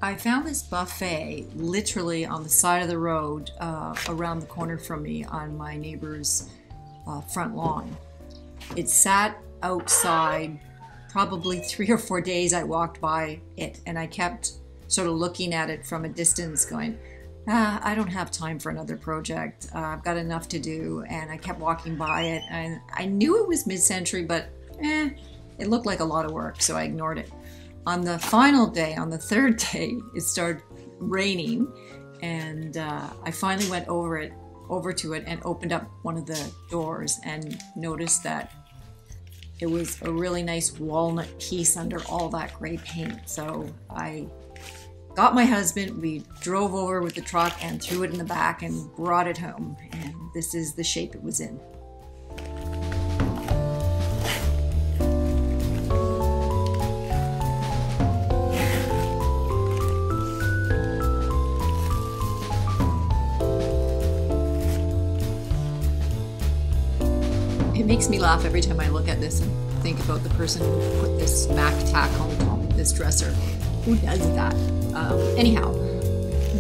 I found this buffet literally on the side of the road around the corner from me on my neighbor's front lawn. It sat outside probably 3 or 4 days. I walked by it and I kept sort of looking at it from a distance going, I don't have time for another project. I've got enough to do. And I kept walking by it and I knew it was mid-century, but it looked like a lot of work, so I ignored it. On the final day, on the third day, it started raining, and I finally went over to it and opened up one of the doors and noticed that it was a really nice walnut piece under all that gray paint. So I got my husband, we drove over with the truck and threw it in the back and brought it home, and this is the shape it was in. It makes me laugh every time I look at this and think about the person who put this Mac tack on top of this dresser. Who does that? Anyhow,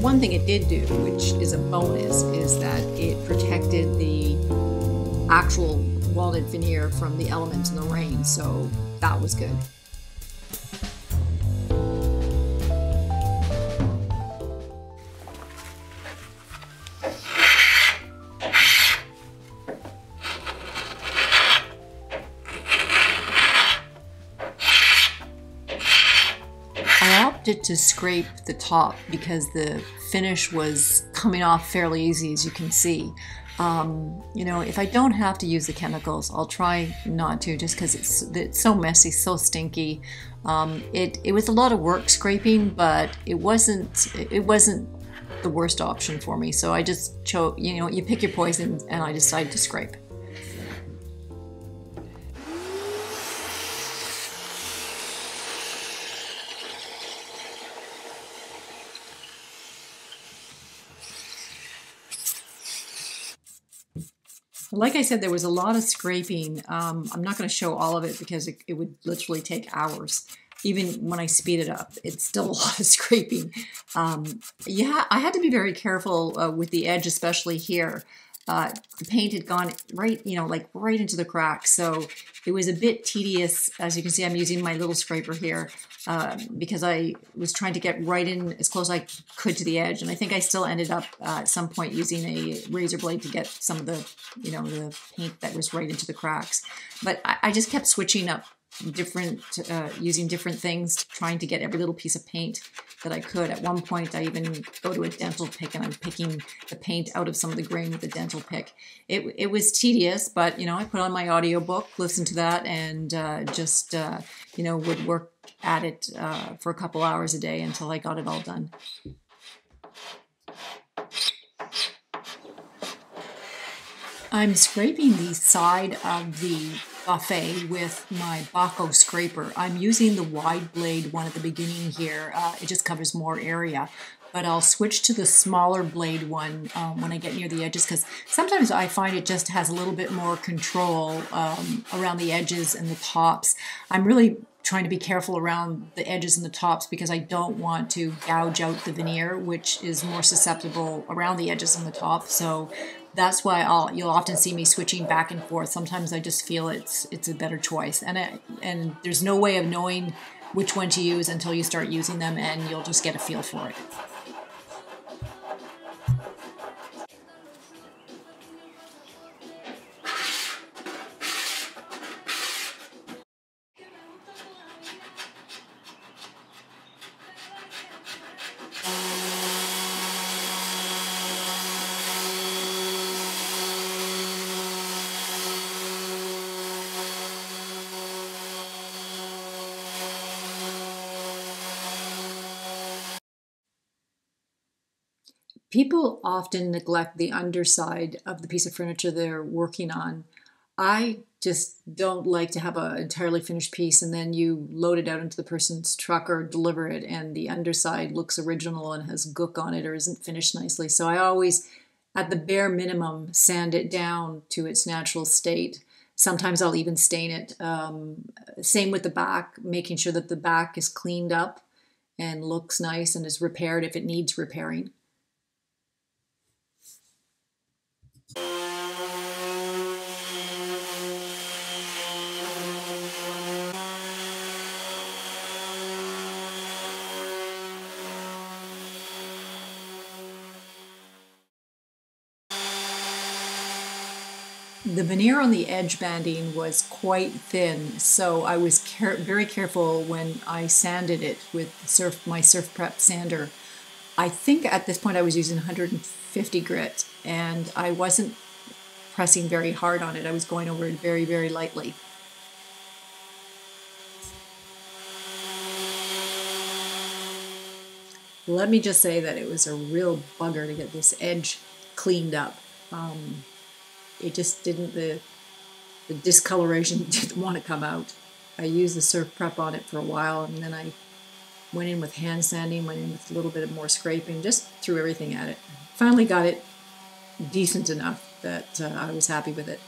one thing it did do, which is a bonus, is that it protected the actual walnut veneer from the elements in the rain, so that was good. I opted to scrape the top because the finish was coming off fairly easy, as you can see. If I don't have to use the chemicals, I'll try not to, just because it's so messy, so stinky. It was a lot of work scraping, but it wasn't the worst option for me. So I just chose, you pick your poison, and I decided to scrape. Like I said, there was a lot of scraping. I'm not going to show all of it because it would literally take hours. Even when I speed it up, it's still a lot of scraping. Yeah, I had to be very careful with the edge, especially here. The paint had gone right, right into the cracks. So it was a bit tedious. As you can see, I'm using my little scraper here because I was trying to get right in as close as I could to the edge. And I think I still ended up at some point using a razor blade to get some of the, the paint that was right into the cracks. But I just kept switching up using different things, trying to get every little piece of paint that I could. At one point, I even go to a dental pick and I'm picking the paint out of some of the grain with a dental pick. It was tedious, but I put on my audiobook, listened to that, and would work at it for a couple hours a day until I got it all done. I'm scraping the side of the buffet with my Baco scraper. I'm using the wide blade one at the beginning here. It just covers more area. But I'll switch to the smaller blade one when I get near the edges, because sometimes I find it just has a little bit more control around the edges and the tops. I'm really trying to be careful around the edges and the tops because I don't want to gouge out the veneer, which is more susceptible around the edges and the top. So that's why you'll often see me switching back and forth. Sometimes I just feel it's a better choice, and there's no way of knowing which one to use until you start using them, and you'll just get a feel for it. People often neglect the underside of the piece of furniture they're working on. I just don't like to have an entirely finished piece and then you load it out into the person's truck or deliver it and the underside looks original and has gook on it or isn't finished nicely. So I always, at the bare minimum, sand it down to its natural state. Sometimes I'll even stain it. Same with the back, making sure that the back is cleaned up and looks nice and is repaired if it needs repairing. The veneer on the edge banding was quite thin, so I was very careful when I sanded it with my Surf Prep sander. I think at this point I was using 150 grit, and I wasn't pressing very hard on it. I was going over it very, very lightly. Let me just say that it was a real bugger to get this edge cleaned up. It just didn't, the discoloration didn't want to come out. I used the Surf Prep on it for a while, and then I went in with hand sanding, went in with a little bit of more scraping, just threw everything at it. Finally got it decent enough that I was happy with it.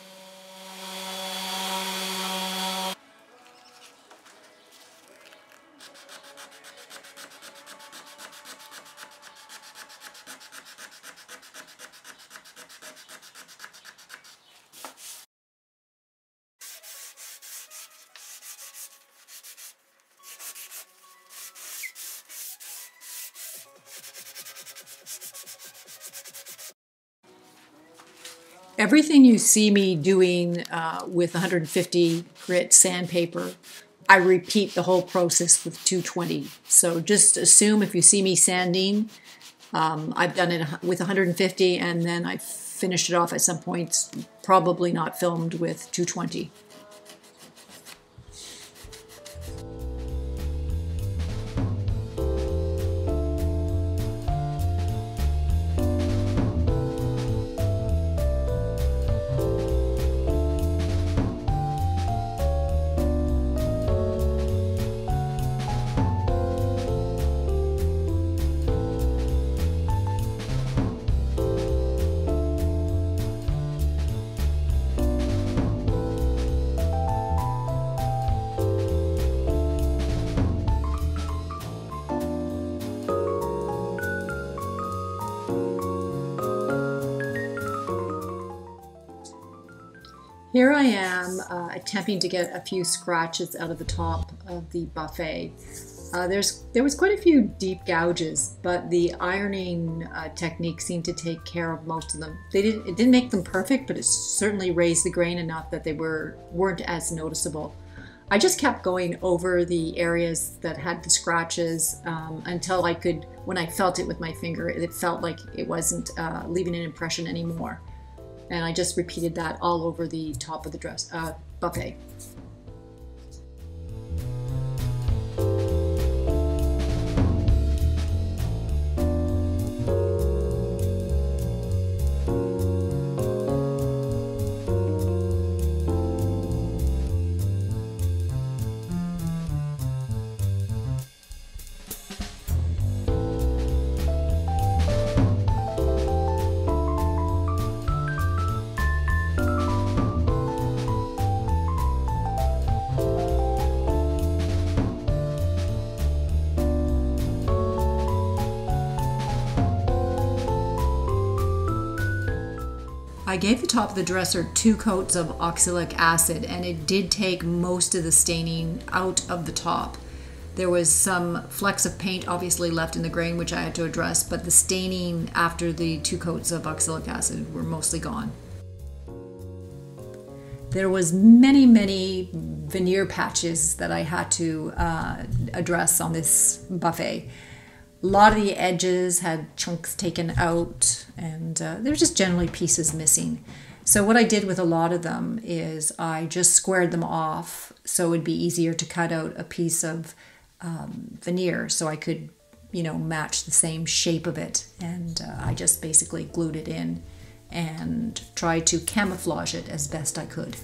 Everything you see me doing with 150 grit sandpaper, I repeat the whole process with 220. So just assume if you see me sanding, I've done it with 150 and then I finished it off at some points, probably not filmed with 220. Here I am attempting to get a few scratches out of the top of the buffet. There was quite a few deep gouges, but the ironing technique seemed to take care of most of them. It didn't make them perfect, but it certainly raised the grain enough that they weren't as noticeable. I just kept going over the areas that had the scratches until I could, when I felt it with my finger, it felt like it wasn't leaving an impression anymore. And I just repeated that all over the top of the buffet. I gave the top of the dresser 2 coats of oxalic acid, and it did take most of the staining out of the top. There was some flecks of paint obviously left in the grain, which I had to address, but the staining after the 2 coats of oxalic acid were mostly gone. There was many veneer patches that I had to address on this buffet. A lot of the edges had chunks taken out, and there were just generally pieces missing. So what I did with a lot of them is I just squared them off so it would be easier to cut out a piece of veneer so I could, match the same shape of it. And I just basically glued it in and tried to camouflage it as best I could.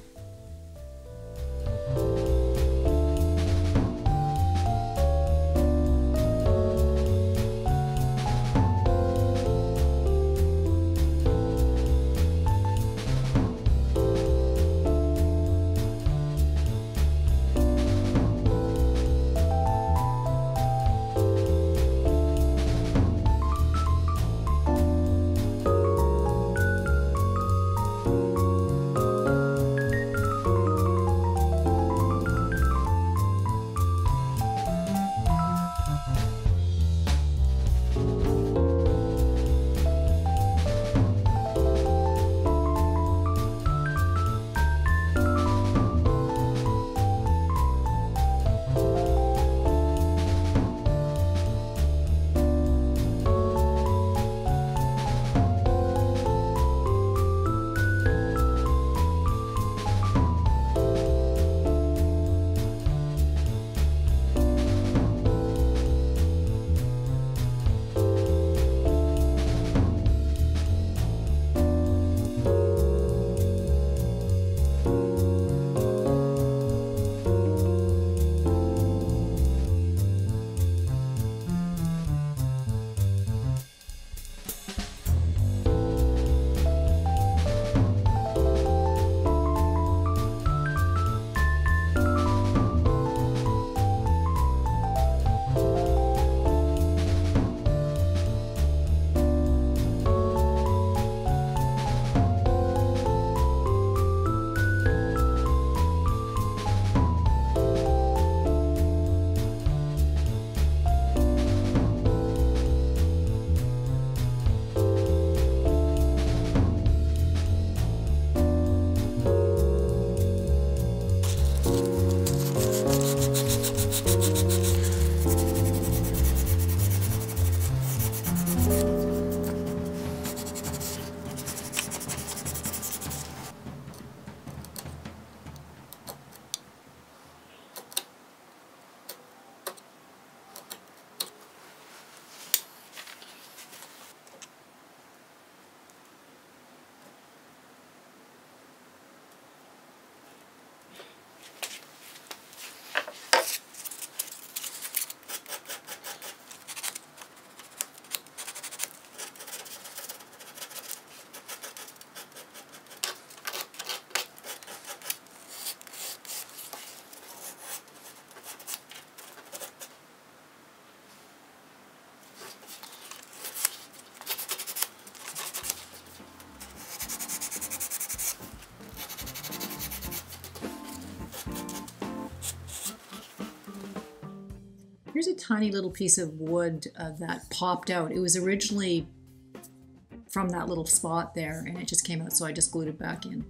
Here's a tiny little piece of wood that popped out. It was originally from that little spot there, and it just came out, so I just glued it back in.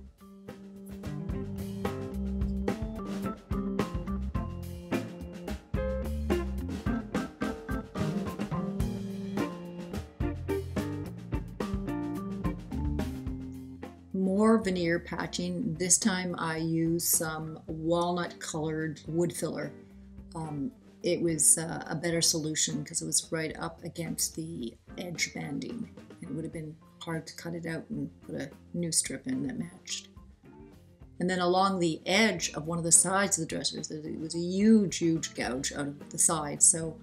More veneer patching. This time I used some walnut colored wood filler. It was a better solution because it was right up against the edge banding. It would have been hard to cut it out and put a new strip in that matched. And then along the edge of one of the sides of the dressers, there was a huge gouge out of the side. So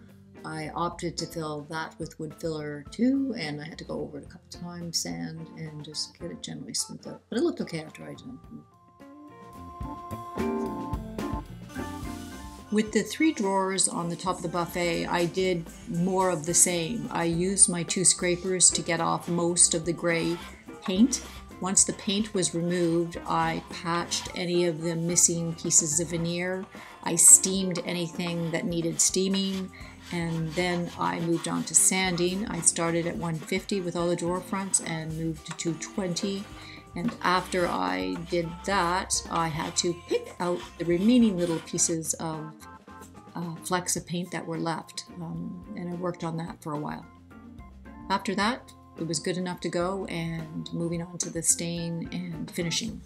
I opted to fill that with wood filler too, and I had to go over it a couple times, sand, and just get it generally smoothed out. But it looked okay after I did it. With the 3 drawers on the top of the buffet, I did more of the same. I used my 2 scrapers to get off most of the gray paint. Once the paint was removed, I patched any of the missing pieces of veneer. I steamed anything that needed steaming, and then I moved on to sanding. I started at 150 with all the drawer fronts and moved to 220. And after I did that, I had to pick out the remaining little pieces of flecks of paint that were left. And I worked on that for a while. After that, it was good enough to go, and moving on to the stain and finishing.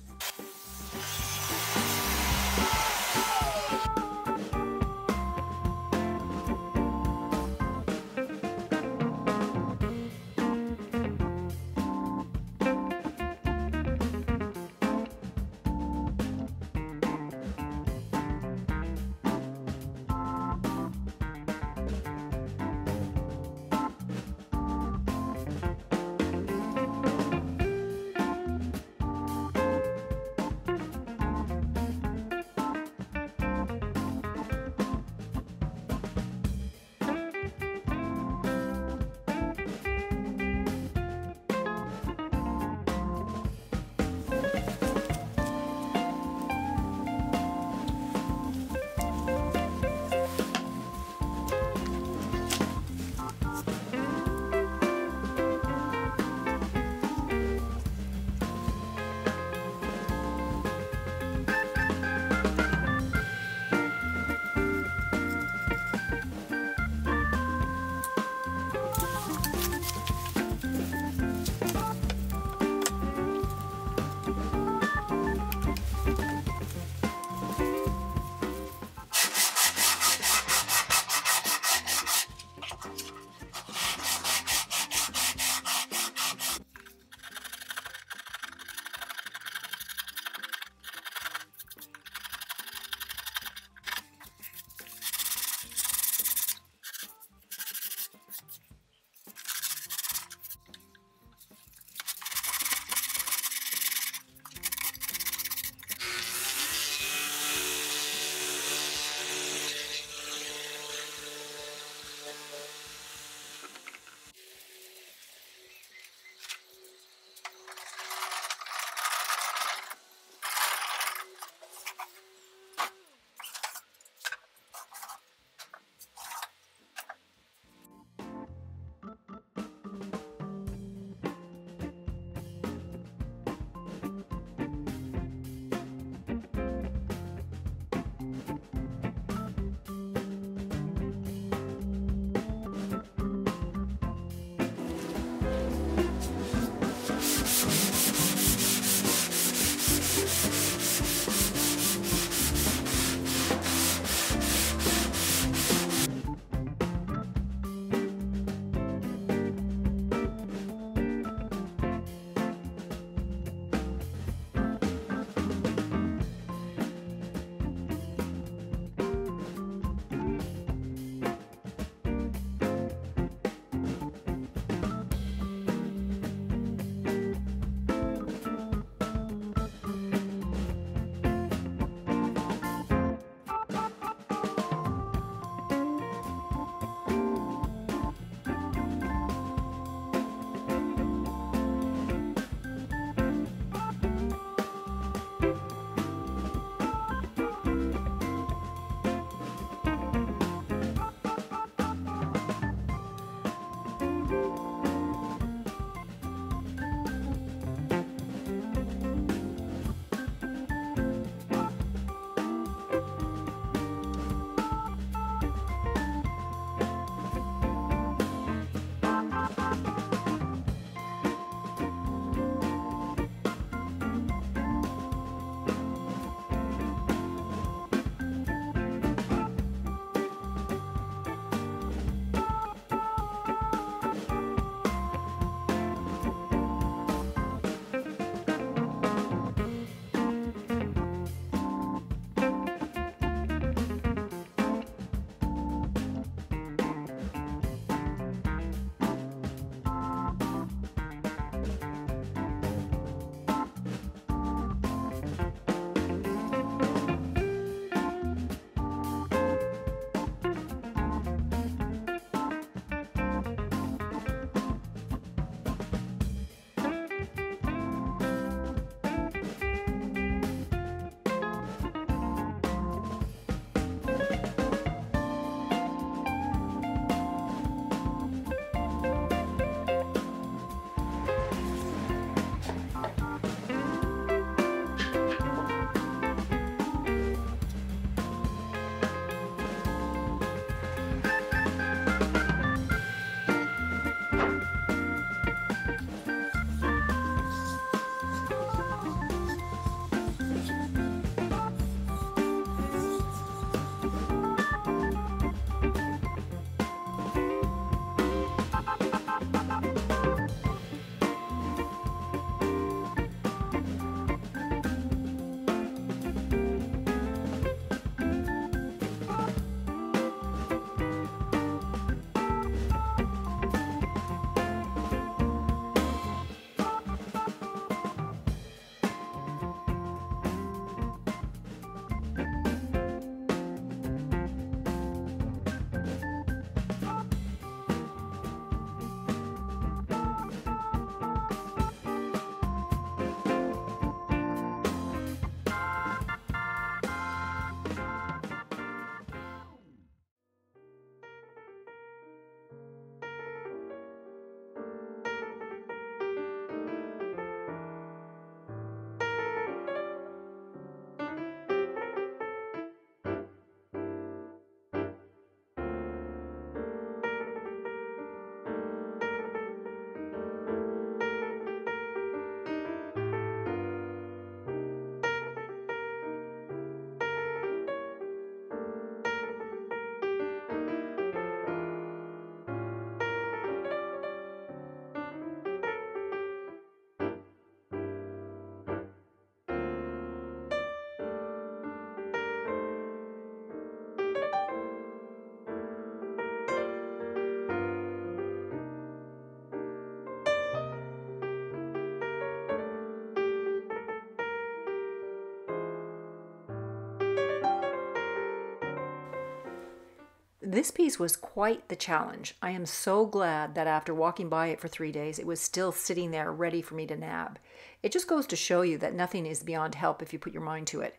This piece was quite the challenge. I am so glad that after walking by it for 3 days, it was still sitting there ready for me to nab. It just goes to show you that nothing is beyond help if you put your mind to it.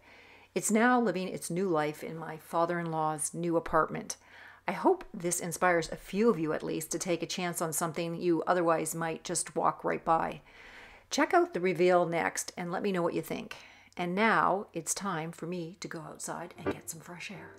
It's now living its new life in my father-in-law's new apartment. I hope this inspires a few of you at least to take a chance on something you otherwise might just walk right by. Check out the reveal next and let me know what you think. And now it's time for me to go outside and get some fresh air.